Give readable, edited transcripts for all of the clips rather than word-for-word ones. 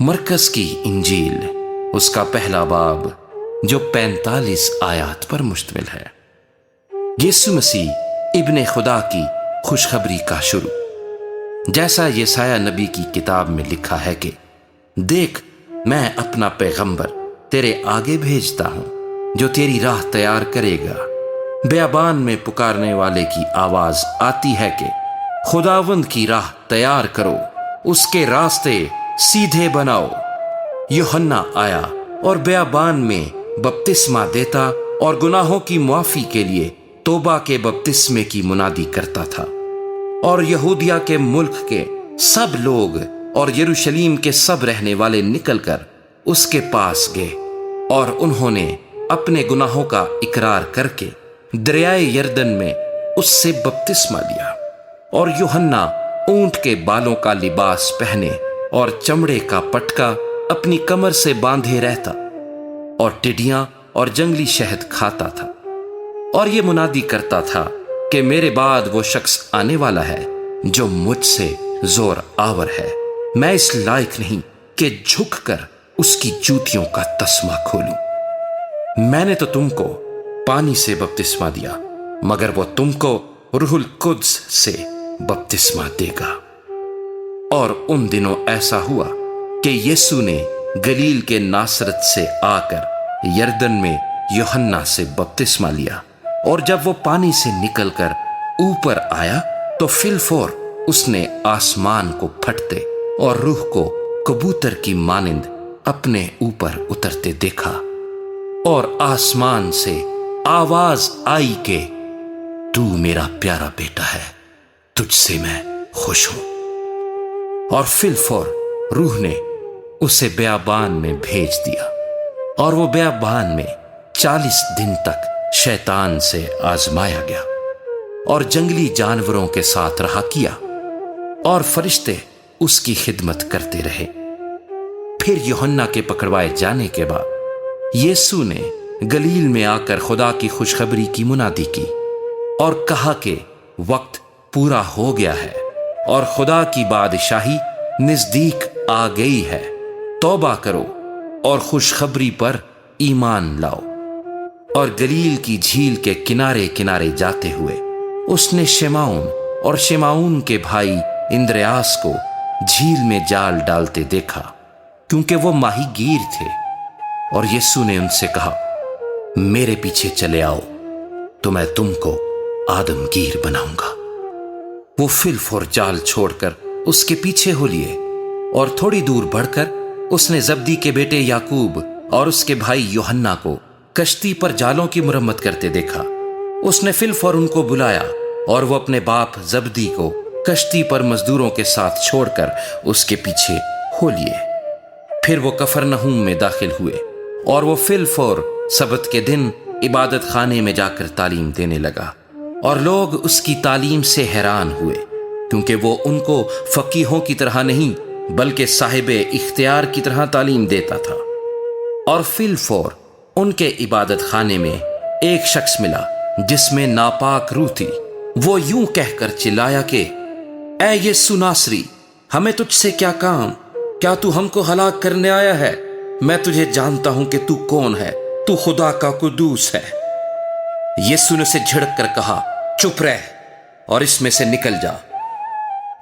مرکز کی انجیل اس کا پہلا باب جو 45 آیات پر مشتمل ہے۔ یسوع مسیح ابن خدا کی خوشخبری کا شروع۔ جیسا یسایہ نبی کی کتاب میں لکھا ہے کہ دیکھ، میں اپنا پیغمبر تیرے آگے بھیجتا ہوں جو تیری راہ تیار کرے گا۔ بیابان میں پکارنے والے کی آواز آتی ہے کہ خداوند کی راہ تیار کرو، اس کے راستے سیدھے بناؤ۔ یوحنا آیا اور بیابان میں بپتسمہ دیتا اور گناہوں کی معافی کے لیے توبہ کے بپتسمے کی منادی کرتا تھا، اور یہودیہ کے ملک کے سب لوگ اور یروشلیم کے سب رہنے والے نکل کر اس کے پاس گئے، اور انہوں نے اپنے گناہوں کا اقرار کر کے دریائے یردن میں اس سے بپتسمہ لیا۔ اور یوحنا اونٹ کے بالوں کا لباس پہنے اور چمڑے کا پٹکا اپنی کمر سے باندھے رہتا، اور ٹڈیاں اور جنگلی شہد کھاتا تھا، اور یہ منادی کرتا تھا کہ میرے بعد وہ شخص آنے والا ہے جو مجھ سے زور آور ہے، میں اس لائق نہیں کہ جھک کر اس کی جوتیوں کا تسمہ کھولوں۔ میں نے تو تم کو پانی سے بپتسمہ دیا، مگر وہ تم کو روح القدس سے بپتسمہ دے گا۔ اور ان دنوں ایسا ہوا کہ یسوع نے گلیل کے ناصرت سے آ کر یردن میں یوحنا سے بپتسمہ لیا، اور جب وہ پانی سے نکل کر اوپر آیا تو فی الفور اس نے آسمان کو پھٹتے اور روح کو کبوتر کی مانند اپنے اوپر اترتے دیکھا، اور آسمان سے آواز آئی کہ تو میرا پیارا بیٹا ہے، تجھ سے میں خوش ہوں۔ اور فی الفور روح نے اسے بیابان میں بھیج دیا، اور وہ بیابان میں 40 دن تک شیطان سے آزمایا گیا، اور جنگلی جانوروں کے ساتھ رہا کیا، اور فرشتے اس کی خدمت کرتے رہے۔ پھر یوحنا کے پکڑوائے جانے کے بعد یسوع نے گلیل میں آ کر خدا کی خوشخبری کی منادی کی، اور کہا کہ وقت پورا ہو گیا ہے اور خدا کی بادشاہی نزدیک آ گئی ہے، توبہ کرو اور خوشخبری پر ایمان لاؤ۔ اور گلیل کی جھیل کے کنارے کنارے جاتے ہوئے اس نے شمعون اور شمعون کے بھائی اندریاس کو جھیل میں جال ڈالتے دیکھا، کیونکہ وہ ماہی گیر تھے، اور یسوع نے ان سے کہا میرے پیچھے چلے آؤ تو میں تم کو آدم گیر بناؤں گا۔ وہ فی الفور جال چھوڑ کر اس کے پیچھے ہو لیے، اور تھوڑی دور بڑھ کر اس نے زبدی کے بیٹے یعقوب اور اس کے بھائی یوحنا کو کشتی پر جالوں کی مرمت کرتے دیکھا۔ اس نے فی الفور ان کو بلایا، اور وہ اپنے باپ زبدی کو کشتی پر مزدوروں کے ساتھ چھوڑ کر اس کے پیچھے ہو لیے۔ پھر وہ کفرنہوم میں داخل ہوئے، اور وہ فی الفور سبت کے دن عبادت خانے میں جا کر تعلیم دینے لگا، اور لوگ اس کی تعلیم سے حیران ہوئے، کیونکہ وہ ان کو فقیہوں کی طرح نہیں بلکہ صاحب اختیار کی طرح تعلیم دیتا تھا۔ اور فی الفور ان کے عبادت خانے میں ایک شخص ملا جس میں ناپاک روح تھی۔ وہ یوں کہہ کر چلایا کہ اے یسوع ناصری، ہمیں تجھ سے کیا کام؟ کیا تو ہم کو ہلاک کرنے آیا ہے؟ میں تجھے جانتا ہوں کہ تو کون ہے، تو خدا کا قدوس ہے۔ یسوع نے اسے جھڑک کر کہا چپ رہ اور اس میں سے نکل جا۔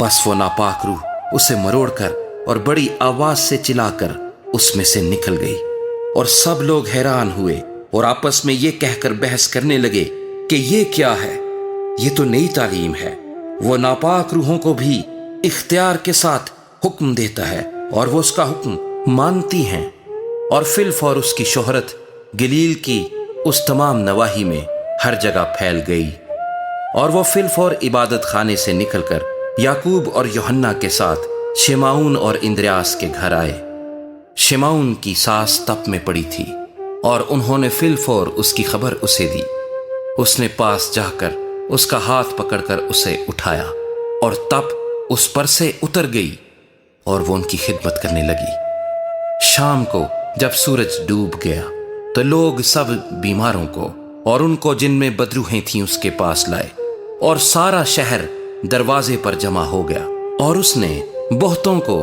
پس وہ ناپاک روح اسے مروڑ کر اور بڑی آواز سے چلا کر اس میں سے نکل گئی، اور سب لوگ حیران ہوئے اور آپس میں یہ کہہ کر بحث کرنے لگے کہ یہ کیا ہے، یہ تو نئی تعلیم ہے، وہ ناپاک روحوں کو بھی اختیار کے ساتھ حکم دیتا ہے اور وہ اس کا حکم مانتی ہیں۔ اور فی الفور اس کی شہرت گلیل کی اس تمام نواحی میں ہر جگہ پھیل گئی، اور وہ فی الفور عبادت خانے سے نکل کر یعقوب اور یوحنا کے ساتھ شمعون اور اندریاس کے گھر آئے۔ شمعون کی ساس تپ میں پڑی تھی، اور انہوں نے فی الفور اس کی خبر اسے دی۔ اس نے پاس جا کر اس کا ہاتھ پکڑ کر اسے اٹھایا، اور تپ اس پر سے اتر گئی، اور وہ ان کی خدمت کرنے لگی۔ شام کو جب سورج ڈوب گیا تو لوگ سب بیماروں کو اور ان کو جن میں بدروحیں تھیں اس کے پاس لائے، اور سارا شہر دروازے پر جمع ہو گیا، اور اس نے بہتوں کو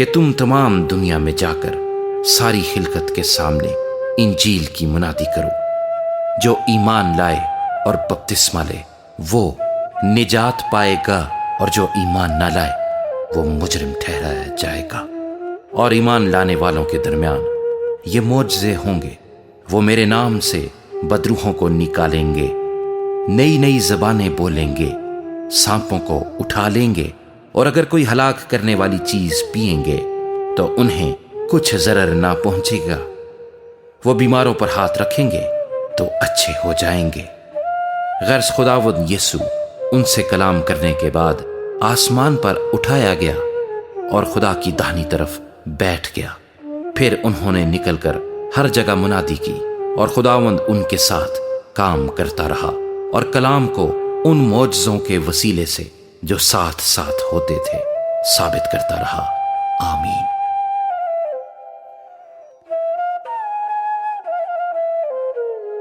کہ تم تمام دنیا میں جا کر ساری خلقت کے سامنے انجیل کی منادی کرو۔ جو ایمان لائے اور بپتسمہ لے وہ نجات پائے گا، اور جو ایمان نہ لائے وہ مجرم ٹھہرایا جائے گا۔ اور ایمان لانے والوں کے درمیان یہ معجزے ہوں گے، وہ میرے نام سے بدروحوں کو نکالیں گے، نئی نئی زبانیں بولیں گے، سانپوں کو اٹھا لیں گے، اور اگر کوئی ہلاک کرنے والی چیز پئیں گے تو انہیں کچھ ضرر نہ پہنچے گا۔ وہ بیماروں پر ہاتھ رکھیں گے تو اچھے ہو جائیں گے۔ غرض خداوند یسوع ان سے کلام کرنے کے بعد آسمان پر اٹھایا گیا اور خدا کی داہنی طرف بیٹھ گیا۔ پھر انہوں نے نکل کر ہر جگہ منادی کی، اور خداوند ان کے ساتھ کام کرتا رہا اور کلام کو ان معجزوں کے وسیلے سے جو ساتھ ساتھ ہوتے تھے ثابت کرتا رہا۔ آمین۔